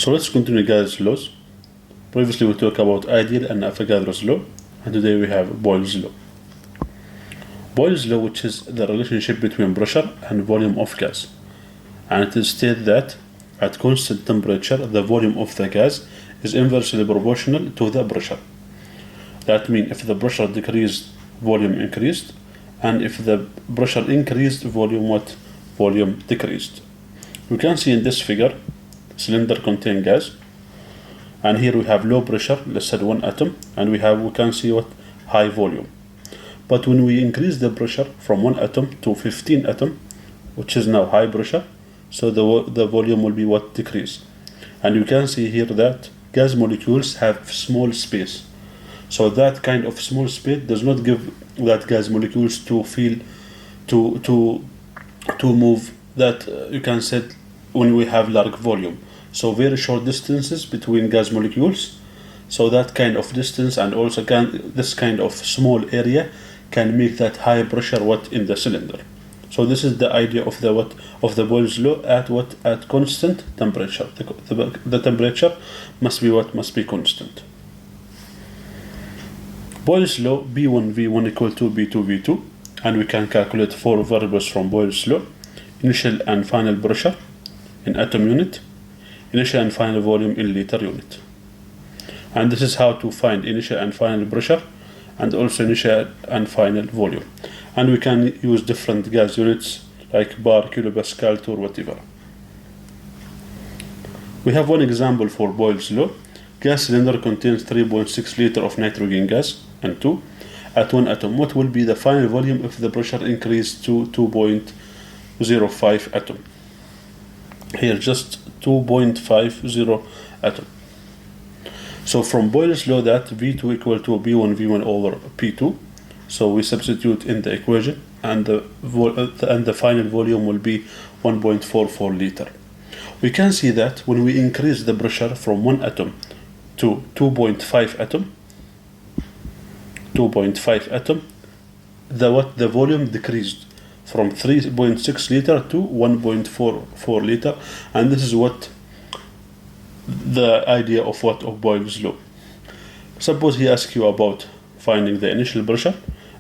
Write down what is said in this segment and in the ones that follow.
So let's continue Gauss's laws. Previously we talked about ideal and Avogadro's law, and today we have Boyle's law. Boyle's law, which is the relationship between pressure and volume of gas, and it states that at constant temperature the volume of the gas is inversely proportional to the pressure. That means if the pressure decreased, volume increased, and if the pressure increased, volume decreased. We can see in this figure, cylinder contain gas, and here we have low pressure, let's say 1 atom, and we can see high volume. But when we increase the pressure from 1 atom to 15 atom, which is now high pressure, so the volume will be decrease. And you can see here that gas molecules have small space. So that kind of small space does not give that gas molecules to move that you can say when we have large volume. So very short distances between gas molecules. So that kind of distance and also this kind of small area can make that high pressure in the cylinder. So this is the idea of the Boyle's law at constant temperature. The temperature must be constant. Boyle's law B1 V1 equal to B2 V2, and we can calculate 4 variables from Boyle's law: initial and final pressure in atom unit, initial and final volume in liter unit. And this is how to find initial and final pressure and also initial and final volume. And we can use different gas units like bar, kilopascal, torr, whatever. We have one example for Boyle's law. Gas cylinder contains 3.6 liter of nitrogen gas N2 at 1 atom. What will be the final volume if the pressure increased to 2.05 atom? Here just 2.50 atom. So from Boyle's law that V2 equal to B1 V1 over P2. So we substitute in the equation, and the final volume will be 1.44 liter. We can see that when we increase the pressure from 1 atom to 2.5 atom, the volume decreased from 3.6 liter to 1.44 liter, and this is the idea of Boyle's law. Suppose he asks you about finding the initial pressure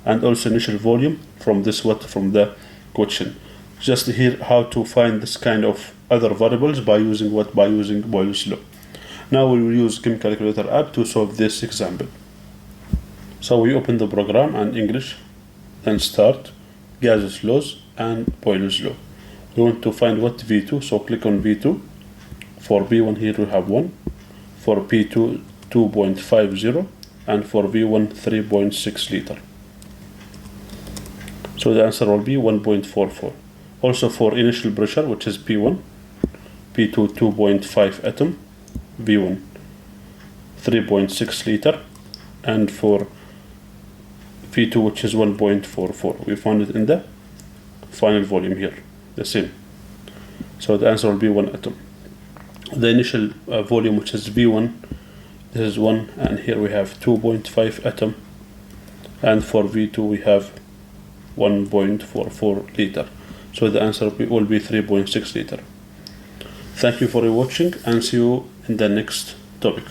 and also initial volume from the question. Just here how to find this kind of other variables by using Boyle's law. Now we will use chemical calculator app to solve this example. So we open the program and English, then start Gauss's laws and Boyle's law. We want to find V2, so click on V2. For B1 here we have 1, for P2 2.50, and for V1 3.6 liter. So the answer will be 1.44. Also for initial pressure, which is P1, P2 2.5 atom, V1 3.6 liter, and for P2, which is 1.44. We found it in the final volume here, the same. So the answer will be 1 atom. The initial volume, which is V1, this is 1, and here we have 2.5 atom, and for V2 we have 1.44 liter. So the answer will be 3.6 liter. Thank you for watching, and see you in the next topic.